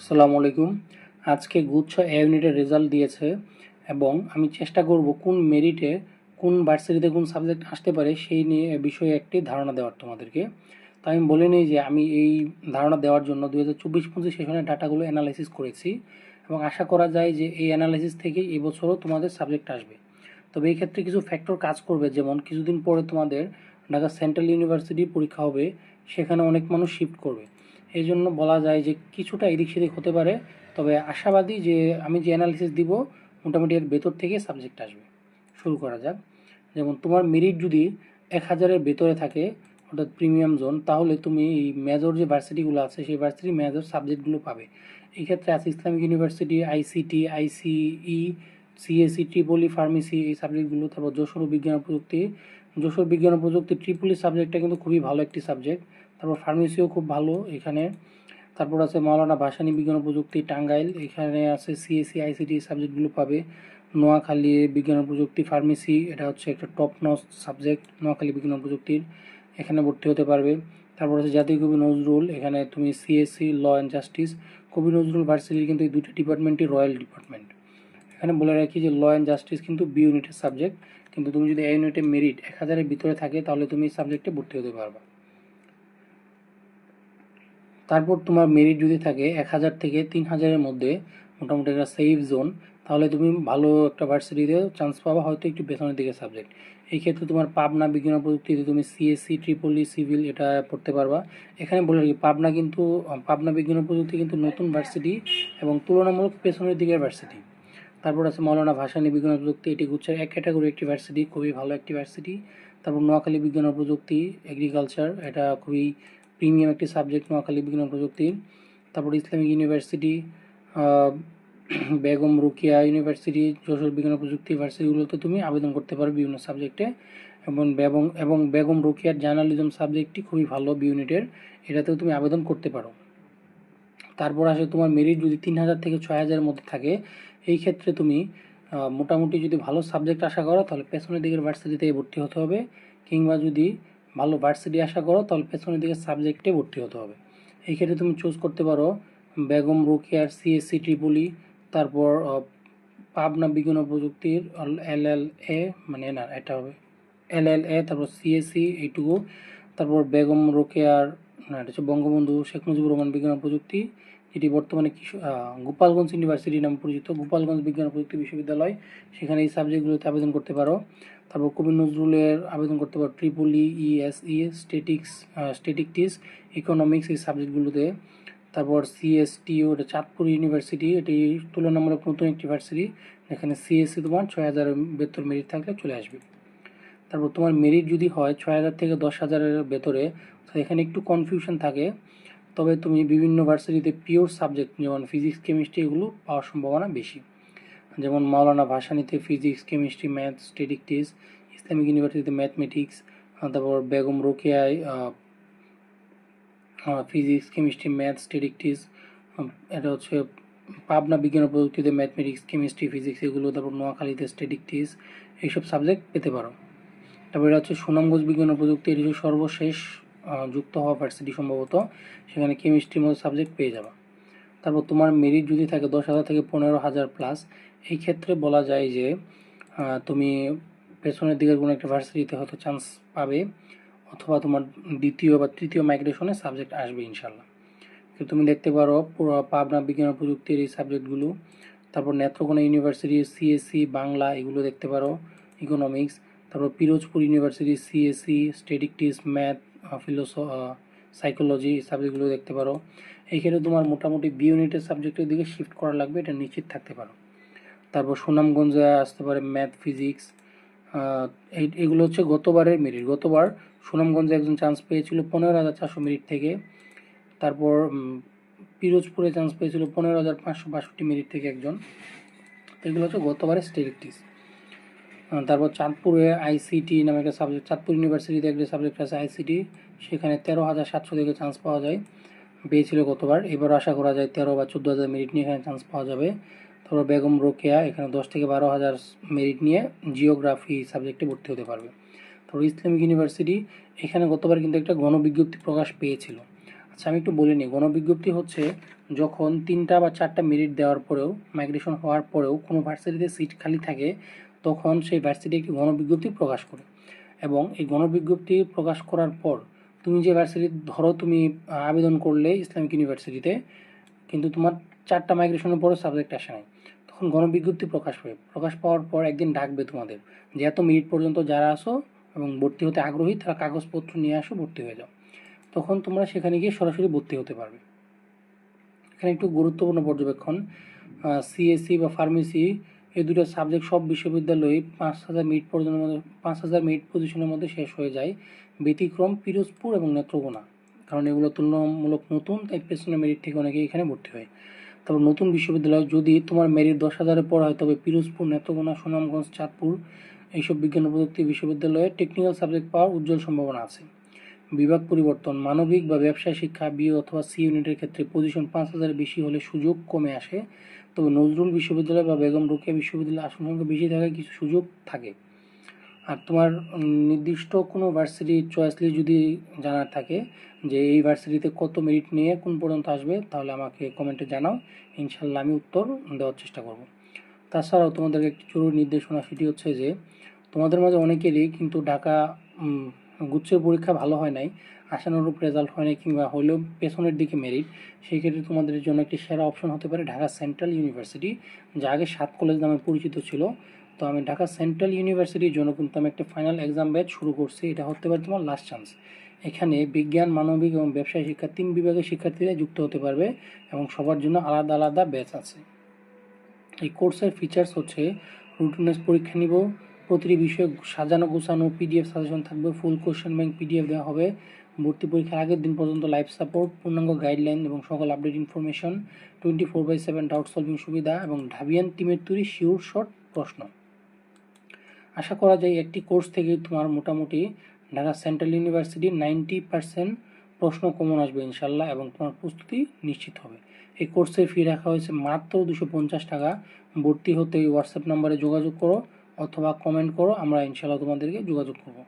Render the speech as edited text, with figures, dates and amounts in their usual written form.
আসসালামু আলাইকুম। আজকে গুচ্ছ এ ইউনিটের রেজাল্ট দিয়েছে এবং আমি চেষ্টা করব কোন মেরিটে কোন ভার্সিটিতে কোন সাবজেক্ট আসতে পারে সেই নিয়ে বিষয়ে একটি ধারণা দেওয়ার তোমাদেরকে। তো আমি বলে নিই যে আমি এই ধারণা দেওয়ার জন্য 2024-25 সেশনের ডাটাগুলো অ্যানালাইসিস করেছি এবং আশা করা যায় যে এই অ্যানালাইসিস থেকেই এবছরও তোমাদের সাবজেক্ট আসবে। তবে এই ক্ষেত্রে কিছু ফ্যাক্টর কাজ করবে, যেমন কিছুদিন পরে তোমাদের ঢাকা সেন্ট্রাল ইউনিভার্সিটি পরীক্ষা হবে, সেখানে অনেক মানুষ শিফট করবে। এই জন্য বলা যায় যে কিছুটা এদিক সেদিক হতে পারে, তবে আশাবাদী যে আমি যে অ্যানালিসিস দিব মোটামুটি এর ভেতর থেকে সাবজেক্ট আসবে। শুরু করা যাক। যেমন তোমার মেরিট যদি 1000-এর ভেতরে থাকে, অর্থাৎ প্রিমিয়াম জোন, তাহলে তুমি এই মেজর যে ভার্সিটিগুলো আছে সেই ভার্সিটি মেজর সাবজেক্টগুলো পাবে। এই ক্ষেত্রে আছে ইসলামিক ইউনিভার্সিটি, আইসিটি, আইসিই, সিএসি, ট্রিপলি, ফার্মেসি, এই সাবজেক্টগুলো। তারপর যশোর বিজ্ঞান ও প্রযুক্তি, যশোর বিজ্ঞান ও প্রযুক্তি ট্রিপলি সাবজেক্টটা কিন্তু খুবই ভালো একটি সাবজেক্ট। তারপর ফার্মেসিও খুব ভালো এখানে। তারপর আছে মাওলানা ভাসানী বিজ্ঞান ও প্রযুক্তি টাঙ্গাইল, এখানে আছে সিএসসি, আইসিটি সাবজেক্টগুলো পাবে। নোয়াখালী বিজ্ঞান ও প্রযুক্তি ফার্মেসি, এটা হচ্ছে একটা টপ নচ সাবজেক্ট নোয়াখালী বিজ্ঞান ও প্রযুক্তির, এখানে ভর্তি হতে পারবে। তারপর আছে জাতীয় কবি নজরুল, এখানে তুমি সিএসসি, ল অ্যান্ড জাস্টিস। কবি নজরুল ভার্সিটির কিন্তু এই দুটি ডিপার্টমেন্টই রয়্যাল ডিপার্টমেন্ট। এখানে বলে রাখি যে ল অ্যান্ড জাস্টিস কিন্তু বি ইউনিটের সাবজেক্ট, কিন্তু তুমি যদি এ ইউনিটে মেরিট 1000-এর ভিতরে থাকে তাহলে তুমি এই সাবজেক্টে ভর্তি হতে পারবা। তারপর তোমার মেরিট যদি থাকে 1000 থেকে 3000-এর মধ্যে, মোটামুটি একটা সেফ জোন, তাহলে তুমি ভালো একটা ভার্সিটিতে চান্স পাবা, হয়তো একটু পেছনের দিকে সাবজেক্ট। এই ক্ষেত্রে তোমার পাবনা বিজ্ঞান ও প্রযুক্তিতে তুমি সিএসসি, ট্রিপলি, সিভিল এটা পড়তে পারবা। এখানে বলে রাখি পাবনা কিন্তু পাবনা বিজ্ঞান ও প্রযুক্তি কিন্তু নতুন ভার্সিটি এবং তুলনামূলক পেছনের দিকের ভার্সিটি। তারপর আছে মাওলানা ভাসানী বিজ্ঞান ও প্রযুক্তি, এটি গুচ্ছের এক ক্যাটাগরি একটি ভার্সিটি, খুবই ভালো একটি ভার্সিটি। তারপর নোয়াখালী বিজ্ঞান ও প্রযুক্তি এগ্রিকালচার, এটা খুবই প্রিমিয়াম একটি সাবজেক্ট নোয়াখালী বিজ্ঞান ও প্রযুক্তির। তারপর Islamic university, Begum Rokeya university, Jessore বিজ্ঞান ও প্রযুক্তি ভার্সিটিগুলোতে তুমি আবেদন করতে পারো বিভিন্ন সাবজেক্টে। এবং বেগম রোকেয়ার জার্নালিজম সাবজেক্টটি খুবই ভালো বি ইউনিটের, এটাতেও তুমি আবেদন করতে পারো। তারপর আসে তোমার মেরিট যদি 3000 থেকে 6000-এর মধ্যে থাকে, এই ক্ষেত্রে তুমি মোটামুটি যদি ভালো সাবজেক্ট আশা করো তাহলে পেছনের দিকের ভার্সিটিতে ভর্তি হতে হবে, কিংবা যদি ভালো ভার্সিটি আশা করো তাহলে পেছনের দিকের সাবজেক্টে ভর্তি হতে হবে। এই ক্ষেত্রে তুমি চুজ করতে পারো বেগম রোকেয়ার সিএসসি, ট্রিপলি, তারপর পাবনা বিজ্ঞান ও প্রযুক্তির এলএলএ, মানে না এটা হবে এলএলএ, তারপর সিএসসি এইটুকু, তারপর বেগম রোকেয়ার, না এটা হচ্ছে বঙ্গবন্ধু শেখ মুজিবুর রহমান বিজ্ঞান ও প্রযুক্তি, যেটি বর্তমানে গোপালগঞ্জ ইউনিভার্সিটি নামে পরিচিত, গোপালগঞ্জ বিজ্ঞান ও প্রযুক্তি বিশ্ববিদ্যালয়, সেখানে এই সাবজেক্টগুলোতে আবেদন করতে পারো। তারপর কবি নজরুলের আবেদন করতে পারো ট্রিপলি, ইএসই, স্টেটিকটিস, ইকোনমিক্স, এই সাবজেক্টগুলোতে। তারপর সিএসটিও, এটা চাঁদপুর ইউনিভার্সিটি, এটি তুলনামূলক নতুন একটি ভার্সিটি, এখানে সিএসসি তোমার 6000-এর ভেতর মেরিট থাকলে চলে আসবে। তারপর তোমার মেরিট যদি হয় 6000 থেকে 10,000-এর ভেতরে, তো এখানে একটু কনফিউশন থাকে, তবে তুমি বিভিন্ন ভার্সিটিতে পিওর সাবজেক্ট যেমন ফিজিক্স, কেমিস্ট্রি এগুলো পাওয়ার সম্ভাবনা বেশি। যেমন মাওলানা ভাসানীতে physics, chemistry, math, statistics, Islamic ইউনিভার্সিটিতে ম্যাথমেটিক্স, তারপর বেগম রোকেয়ায় ফিজিক্স, কেমিস্ট্রি, ম্যাথ, স্ট্যাটিস্টিক্স, এটা হচ্ছে পাবনা বিজ্ঞান ও প্রযুক্তিতে ম্যাথমেটিক্স, কেমিস্ট্রি, ফিজিক্স এগুলো, তারপর নোয়াখালীতে স্ট্যাটিস্টিক্স, এইসব সাবজেক্ট পেতে পারো। তারপর এটা হচ্ছে সুনামগঞ্জ বিজ্ঞান ও প্রযুক্তি, এটি হচ্ছে সর্বশেষ যুক্ত হওয়া ভার্সিটি সম্ভবত, সেখানে কেমিস্ট্রির মতো সাবজেক্ট পেয়ে যাবে। তারপর তোমার মেরিট যদি থাকে 10,000 থেকে 15,000 প্লাস, এই ক্ষেত্রে বলা যায় যে তুমি পেছনের দিকের কোনো একটা ভার্সিটিতে হয়তো চান্স পাবে, অথবা তোমার দ্বিতীয় বা তৃতীয় মাইগ্রেশনে সাবজেক্ট আসবে ইনশাল্লাহ। তো তুমি দেখতে পারো পুরো পাবনা বিজ্ঞান ও প্রযুক্তির এই সাবজেক্টগুলো। তারপর নেত্রকোনা ইউনিভার্সিটি সিএসসি বাংলা এগুলো দেখতে পারো, ইকোনমিক্স। তারপর Pirojpur university CSC, statistics, math, psychology সাবজেক্টগুলো দেখতে পারো। এইখানে তোমার মোটামুটি বি ইউনিটের সাবজেক্টের দিকে শিফট করা লাগবে, এটা নিশ্চিত থাকতে পারো। তারপর সুনামগঞ্জে আসতে পারে ম্যাথ, ফিজিক্স, এগুলো হচ্ছে গতবারের মেরিট। গতবার সুনামগঞ্জে একজন চান্স পেয়েছিল 15,400 মেরিট থেকে। তারপর পিরোজপুরে চান্স পেয়েছিল 15,562 মেরিট থেকে একজন। এগুলো হচ্ছে গতবারের স্ট্যাটিস্টিক্স। তারপর চাঁদপুরে আইসিটি নামে একটা সাবজেক্ট, চাঁদপুর ইউনিভার্সিটিতে একটা সাবজেক্ট আছে আইসিটি, সেখানে 13,700 থেকে চান্স পাওয়া যায়, পেয়েছিল গতবার। এবার আশা করা যায় 13 বা 14,000 মেরিট নিয়ে এখানে চান্স পাওয়া যাবে। তারপর বেগম রোকেয়া, এখানে 10 থেকে 12,000 মেরিট নিয়ে জিওগ্রাফি সাবজেক্টে ভর্তি হতে পারবে। তারপর ইসলামিক ইউনিভার্সিটি, এখানে গতবার কিন্তু একটা গণবিজ্ঞপ্তি প্রকাশ পেয়েছিল। আচ্ছা, আমি একটু বলে নিই। গণবিজ্ঞপ্তি হচ্ছে যখন 3টা বা 4টা মেরিট দেওয়ার পরেও, মাইগ্রেশন হওয়ার পরেও কোনো ভার্সিটিতে সিট খালি থাকে, তখন সেই ভার্সিটি একটি গণবিজ্ঞপ্তি প্রকাশ করে। এবং এই গণবিজ্ঞপ্তি প্রকাশ করার পর তুমি যে ভার্সিটি, ধরো তুমি আবেদন করলে ইসলামিক ইউনিভার্সিটিতে, কিন্তু তোমার 4টা মাইগ্রেশনের পরও সাবজেক্ট আসে নাই, তখন গণবিজ্ঞপ্তি প্রকাশ পাবে। প্রকাশ পাওয়ার পর একদিন ডাকবে তোমাদের যে এত মিনিট পর্যন্ত যারা আসো এবং ভর্তি হতে আগ্রহী তারা কাগজপত্র নিয়ে আসো, ভর্তি হয়ে যাও। তখন তোমরা সেখানে গিয়ে সরাসরি ভর্তি হতে পারবে। এখানে একটু গুরুত্বপূর্ণ পর্যবেক্ষণ, সিএসসি বা ফার্মেসি এই দুটো সাবজেক্ট সব বিশ্ববিদ্যালয়ে 5,000 মিনিট পর্যন্ত 5,000 মিনিট পজিশনের মধ্যে শেষ হয়ে যায়। ব্যতিক্রম পিরোজপুর এবং নেত্রকোনা, কারণ এগুলো তুলনামূলক নতুন, তাই পেছনের মেরিট থেকে অনেকে এখানে ভর্তি হয়। তারপর নতুন বিশ্ববিদ্যালয়, যদি তোমার মেরিট 10,000-এর পর হয়, তবে পিরোজপুর, নেত্রকোনা, সুনামগঞ্জ, চাঁদপুর এইসব বিজ্ঞান ও প্রযুক্তি বিশ্ববিদ্যালয়ে টেকনিক্যাল সাবজেক্ট পাওয়ার উজ্জ্বল সম্ভাবনা আছে। বিভাগ পরিবর্তন, মানবিক বা ব্যবসায় শিক্ষা বি অথবা সি ইউনিটের ক্ষেত্রে পজিশন 5,000 বেশি হলে সুযোগ কমে আসে, তবে নজরুল বিশ্ববিদ্যালয় বা বেগম রোকেয়া বিশ্ববিদ্যালয়ে আসন সংখ্যা বেশি থাকায় কিছু সুযোগ থাকে। আর তোমার নির্দিষ্ট কোনো ভার্সিটি চয়েস লিস্ট যদি জানার থাকে যে এই ভার্সিটিতে কত মেরিট নিয়ে কোন পর্যন্ত আসবে, তাহলে আমাকে কমেন্টে জানাও, ইনশাল্লাহ আমি উত্তর দেওয়ার চেষ্টা করব। তাছাড়াও তোমাদের একটি জরুরি নির্দেশনা, সেটি হচ্ছে যে তোমাদের মাঝে অনেকেরই কিন্তু ঢাকা গুচ্ছের পরীক্ষা ভালো হয় নাই, আশানুরূপ রেজাল্ট হয় নাই, কিংবা হলেও পেছনের দিকে মেরিট। সেই ক্ষেত্রে তোমাদের জন্য একটি সেরা অপশন হতে পারে ঢাকা সেন্ট্রাল ইউনিভার্সিটি, যা আগে 7 কলেজ নামে পরিচিত ছিল। তো আমি ঢাকা সেন্ট্রাল ইউনিভার্সিটির জন্য কিন্তু আমি একটা ফাইনাল এক্সাম ব্যাচ শুরু করছি। এটা হতে পারে তোমার লাস্ট চান্স। এখানে বিজ্ঞান, মানবিক এবং ব্যবসায় শিক্ষা 3 বিভাগের শিক্ষার্থীরা যুক্ত হতে পারবে এবং সবার জন্য আলাদা আলাদা ব্যাচ আছে। এই কোর্সের ফিচার্স হচ্ছে রুটিনাস পরীক্ষা নিব, প্রতিটি বিষয়ে সাজানো গোছানো পিডিএফ সাজেশন থাকবে, ফুল কোশ্চেন ব্যাংক পিডিএফ দেওয়া হবে, ভর্তি পরীক্ষার আগের দিন পর্যন্ত লাইভ সাপোর্ট, পূর্ণাঙ্গ গাইডলাইন এবং সকল আপডেট ইনফরমেশন, 24/7 ডাউট সলভিং সুবিধা এবং ঢাবিয়ান টিমের তৈরি শিওর শর্ট প্রশ্ন। আশা করা যায় একটি কোর্স থেকে তোমার মোটামুটি ঢাকা সেন্ট্রাল ইউনিভার্সিটির 90% প্রশ্ন কমন আসবে ইনশাল্লাহ, এবং তোমার প্রস্তুতি নিশ্চিত হবে। এই কোর্সের ফি রাখা হয়েছে মাত্র 250 টাকা। ভর্তি হতে হোয়াটসঅ্যাপ নাম্বারে যোগাযোগ করো অথবা কমেন্ট করো, আমরা ইনশাল্লাহ তোমাদেরকে যোগাযোগ করবো।